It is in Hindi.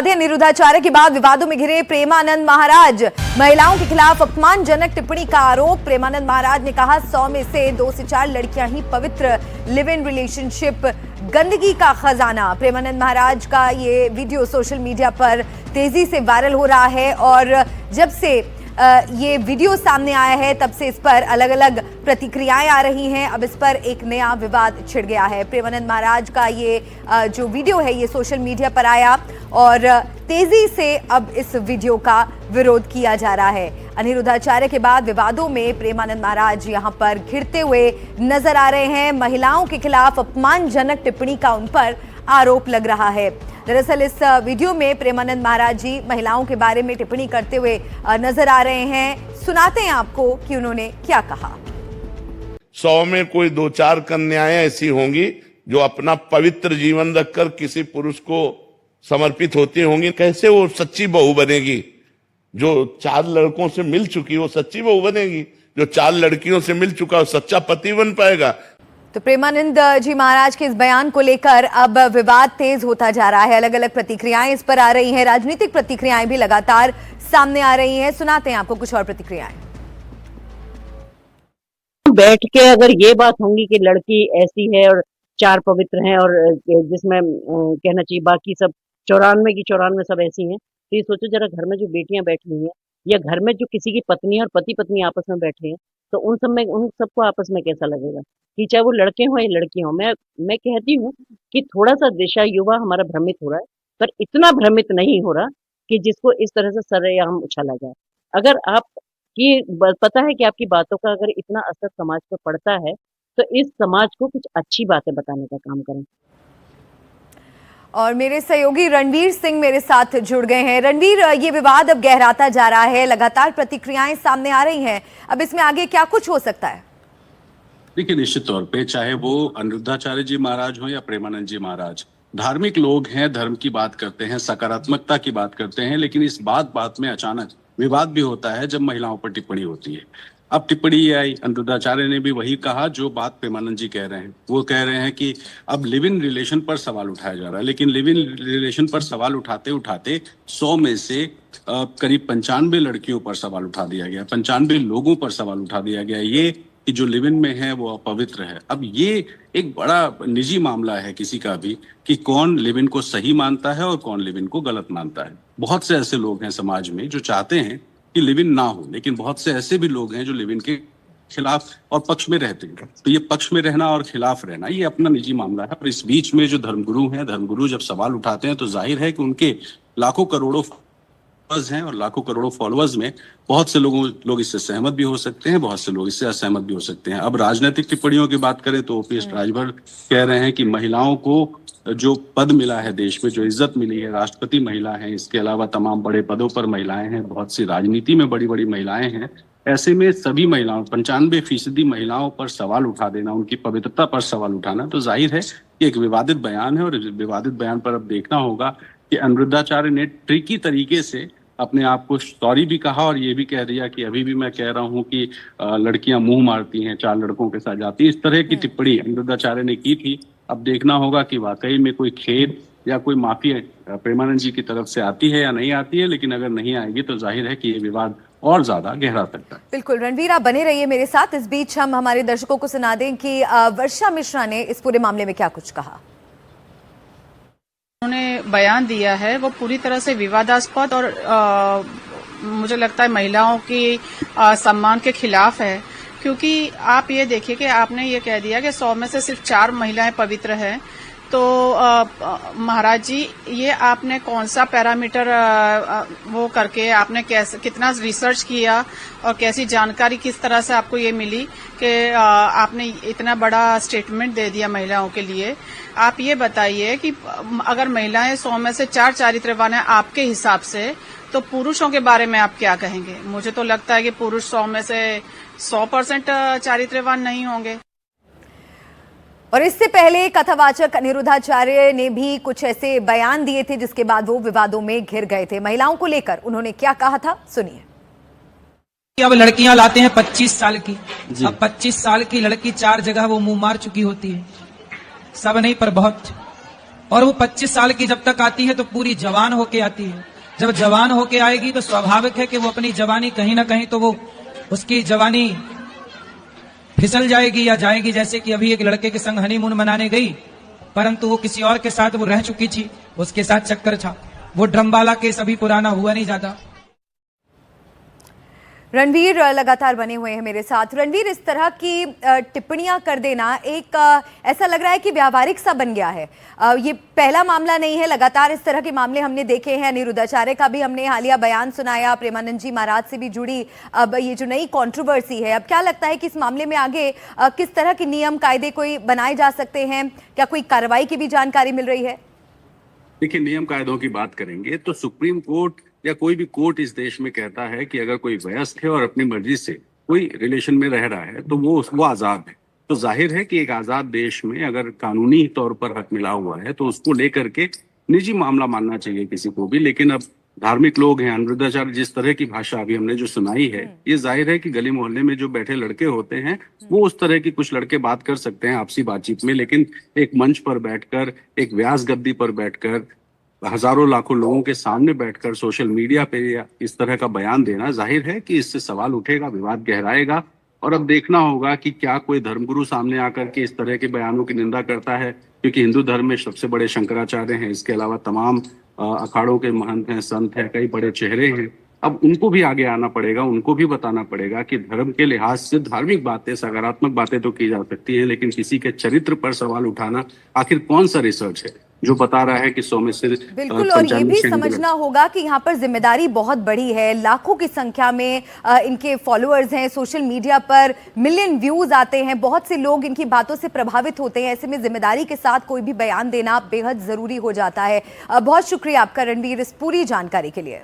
बता दें, अनिरुद्धाचार्य के बाद विवादों में घिरे प्रेमानंद महाराज। महिलाओं के खिलाफ अपमानजनक टिप्पणी का आरोप। प्रेमानंद महाराज ने कहा 100 में से 2 से 4 लड़कियां ही पवित्र लिव इन रिलेशनशिप गंदगी का खजाना। प्रेमानंद महाराज का ये वीडियो सोशल मीडिया पर तेजी से वायरल हो रहा है और जब से ये वीडियो सामने आया है तब से इस पर अलग अलग प्रतिक्रियाएं आ रही हैं। अब इस पर एक नया विवाद छिड़ गया है। प्रेमानंद महाराज का ये जो वीडियो है ये सोशल मीडिया पर आया और तेजी से अब इस वीडियो का विरोध किया जा रहा है। अनिरुद्धाचार्य के बाद विवादों में प्रेमानंद महाराज यहां पर घिरते हुए नजर आ रहे हैं। महिलाओं के खिलाफ अपमानजनक टिप्पणी का उन पर आरोप लग रहा है। दरअसल इस वीडियो में प्रेमानंद महाराज जी महिलाओं के बारे में टिप्पणी करते हुए नजर आ रहे हैं। सुनाते हैं आपको कि उन्होंने क्या कहा। 100 में कोई 2-4 कन्याएं ऐसी होंगी जो अपना पवित्र जीवन रखकर किसी पुरुष को समर्पित होती होंगी। कैसे वो सच्ची बहू बनेगी? जो 4 लड़कों से मिल चुकी वो सच्ची बहू बनेगी? जो 4 लड़कियों से मिल चुका वो सच्चा पति बन पाएगा? तो प्रेमानंद जी महाराज के इस बयान को लेकर अब विवाद तेज होता जा रहा है। अलग अलग प्रतिक्रियाएं इस पर आ रही हैं। राजनीतिक प्रतिक्रियाएं भी लगातार सामने आ रही हैं। सुनाते हैं आपको कुछ और प्रतिक्रियाएं। बैठ के अगर ये बात होंगी कि लड़की ऐसी है और 4 पवित्र हैं और जिसमें कहना चाहिए बाकी सब 94 की 94 सब ऐसी हैं, तो ये सोचो जरा घर में जो बेटियां बैठी हुई हैं या घर में जो किसी की पत्नी और पति पत्नी आपस में बैठे हैं तो उन सबको आपस में कैसा लगेगा कि चाहे वो लड़के हों या लड़कियां हों। मैं कहती हूँ कि थोड़ा सा दिशा युवा हमारा भ्रमित हो रहा है, पर इतना भ्रमित नहीं हो रहा कि जिसको इस तरह से सरेआम उछाला जाए। अगर आप की पता है कि आपकी बातों का अगर इतना असर समाज पर पड़ता है तो इस समाज को कुछ अच्छी बातें बताने का काम करें। और मेरे सहयोगी रणवीर सिंह मेरे साथ जुड़ गए हैं। रणवीर, ये विवाद अब गहराता जा रहा है, लगातार प्रतिक्रियाएं सामने आ रही हैं। अब इसमें आगे क्या कुछ हो सकता है? देखिए, निश्चित तौर पे चाहे वो अनिरुद्धाचार्य जी महाराज हो या प्रेमानंद जी महाराज, धार्मिक लोग हैं, धर्म की बात करते हैं, सकारात्मकता की बात करते हैं, लेकिन इस बात में अचानक विवाद भी होता है जब महिलाओं पर टिप्पणी होती है। अब टिप्पणी ये आई, अनिरुद्धाचार्य ने भी वही कहा जो बात प्रेमानंद जी कह रहे हैं। वो कह रहे हैं कि अब लिव इन रिलेशन पर सवाल उठाया जा रहा है, लेकिन लिव इन रिलेशन पर सवाल उठाते उठाते 100 में से करीब 95 लड़कियों पर सवाल उठा दिया गया, 95 लोगों पर सवाल उठा दिया गया ये कि जो लिव इन में है वो अपवित्र है। अब ये एक बड़ा निजी मामला है किसी का भी कि कौन लिव इन को सही मानता है और कौन लिव इन को गलत मानता है। बहुत से ऐसे लोग हैं समाज में जो चाहते हैं कि लिव इन ना हो, लेकिन बहुत से ऐसे भी लोग हैं जो लिव इन के खिलाफ और पक्ष में रहते हैं। तो ये पक्ष में रहना और खिलाफ रहना ये अपना निजी मामला है। और इस बीच में जो धर्मगुरु हैं, धर्मगुरु जब सवाल उठाते हैं तो जाहिर है कि उनके लाखों करोड़ों हैं और लाखों करोड़ों फॉलोअर्स में बहुत से लोग इससे सहमत भी हो सकते हैं, बहुत से लोग इससे असहमत भी हो सकते हैं। अब राजनीतिक टिप्पणियों की बात करें तो ओपीएस राजभर कह रहे हैं कि महिलाओं को जो पद मिला है देश में, जो इज्जत मिली है, राष्ट्रपति महिला है, इसके अलावा तमाम बड़े पदों पर महिलाएं हैं, बहुत सी राजनीति में बड़ी बड़ी महिलाएं हैं। ऐसे में सभी महिलाओं 95% महिलाओं पर सवाल उठा देना, उनकी पवित्रता पर सवाल उठाना, तो जाहिर है कि एक विवादित बयान है। और इस विवादित बयान पर अब देखना होगा कि अनिरुद्धाचार्य ने ट्रिकी तरीके से अपने आप को सॉरी भी कहा और ये भी कह दिया कि अभी भी मैं कह रहा हूं कि लड़कियां मुंह मारती हैं, 4 लड़कों के साथ जाती हैं। इस तरह की टिप्पणी अनिरुद्धाचार्य ने की थी। अब देखना होगा कि वाकई में कोई खेद या कोई माफी प्रेमानंद जी की तरफ से आती है या नहीं आती है, लेकिन अगर नहीं आएगी तो जाहिर है कि ये विवाद और ज्यादा गहरा सकता है। बिल्कुल रणवीर, आप बने रहिए मेरे साथ। इस बीच हम हमारे दर्शकों को सुना दें कि वर्षा मिश्रा ने इस पूरे मामले में क्या कुछ कहा। उन्होंने बयान दिया है वो पूरी तरह से विवादास्पद और मुझे लगता है महिलाओं की सम्मान के खिलाफ है। क्योंकि आप ये देखिए कि आपने ये कह दिया कि 100 में से सिर्फ 4 महिलाएं पवित्र हैं, तो महाराज जी ये आपने कौन सा पैरामीटर वो करके आपने कितना रिसर्च किया और कैसी जानकारी किस तरह से आपको ये मिली कि आपने इतना बड़ा स्टेटमेंट दे दिया महिलाओं के लिए। आप ये बताइए कि अगर महिलाएं 100 में से 4 चारित्रवान हैं आपके हिसाब से, तो पुरुषों के बारे में आप क्या कहेंगे? मुझे तो लगता है कि पुरुष 100 में से 100% चारित्रवान नहीं होंगे। और इससे पहले कथावाचक अनिरुद्धाचार्य ने भी कुछ ऐसे बयान दिए थे जिसके बाद वो विवादों में घिर गए थे। महिलाओं को लेकर उन्होंने क्या कहा था, सुनिए। अब लड़कियां लाते हैं 25 साल की, अब 25 साल की लड़की 4 जगह वो मुंह मार चुकी होती है, सब नहीं पर बहुत। और वो 25 साल की जब तक आती है तो पूरी जवान होके आती है। जब जवान होके आएगी तो स्वाभाविक है कि वो अपनी जवानी कहीं ना कहीं तो वो उसकी जवानी फिसल जाएगी या जाएगी। जैसे कि अभी एक लड़के के संग हनीमून मनाने गई, परंतु वो किसी और के साथ वो रह चुकी थी, उसके साथ चक्कर था। वो ड्रमवाला केस अभी पुराना हुआ नहीं ज्यादा। रणवीर लगातार बने हुए हैं मेरे साथ। रणवीर, इस तरह की टिप्पणियां कर देना एक ऐसा लग रहा है कि व्यावहारिक सा बन गया है। ये पहला मामला नहीं है, लगातार इस तरह के मामले हमने देखे हैं। अनिरुद्धाचार्य का भी हमने हालिया बयान सुनाया, प्रेमानंद जी महाराज से भी जुड़ी अब ये जो नई कंट्रोवर्सी है, अब क्या लगता है कि इस मामले में आगे किस तरह के नियम कायदे कोई बनाए जा सकते हैं? क्या कोई कार्रवाई की भी जानकारी मिल रही है? देखिए, नियम कायदों की बात करेंगे तो सुप्रीम कोर्ट या कोई भी कोर्ट इस देश में कहता है कि अगर कोई वयस्क है और अपनी मर्जी से कोई रिलेशन में रह रहा है तो वो आजाद है। तो जाहिर है कि एक आजाद देश में अगर कानूनी तौर पर हक मिला हुआ है तो उसको लेकर के निजी मामला मानना चाहिए किसी को भी। लेकिन अब धार्मिक लोग हैं, अनिरुद्धाचार्य जिस तरह की भाषा अभी हमने जो सुनाई है, ये जाहिर है कि गली मोहल्ले में जो बैठे लड़के होते हैं वो उस तरह की कुछ लड़के बात कर सकते हैं आपसी बातचीत में। लेकिन एक मंच पर बैठकर, एक व्यास गद्दी पर बैठकर, हजारों लाखों लोगों के सामने बैठकर सोशल मीडिया पे या इस तरह का बयान देना, जाहिर है कि इससे सवाल उठेगा, विवाद गहराएगा। और अब देखना होगा कि क्या कोई धर्मगुरु सामने आकर के इस तरह के बयानों की निंदा करता है, क्योंकि हिंदू धर्म में सबसे बड़े शंकराचार्य हैं, इसके अलावा तमाम अखाड़ों के महंत हैं, संत हैं, कई बड़े चेहरे हैं। अब उनको भी आगे आना पड़ेगा, उनको भी बताना पड़ेगा कि धर्म के लिहाज से धार्मिक बातें, सकारात्मक बातें तो की जा सकती हैं, लेकिन किसी के चरित्र पर सवाल उठाना आखिर कौन सा रिसर्च है जो बता रहा है कि 100 में से बिल्कुल। और ये भी समझना होगा कि यहाँ पर जिम्मेदारी बहुत बड़ी है। लाखों की संख्या में इनके फॉलोअर्स हैं, सोशल मीडिया पर मिलियन व्यूज आते हैं, बहुत से लोग इनकी बातों से प्रभावित होते हैं। ऐसे में जिम्मेदारी के साथ कोई भी बयान देना बेहद जरूरी हो जाता है। बहुत शुक्रिया आपका रणवीर इस पूरी जानकारी के लिए।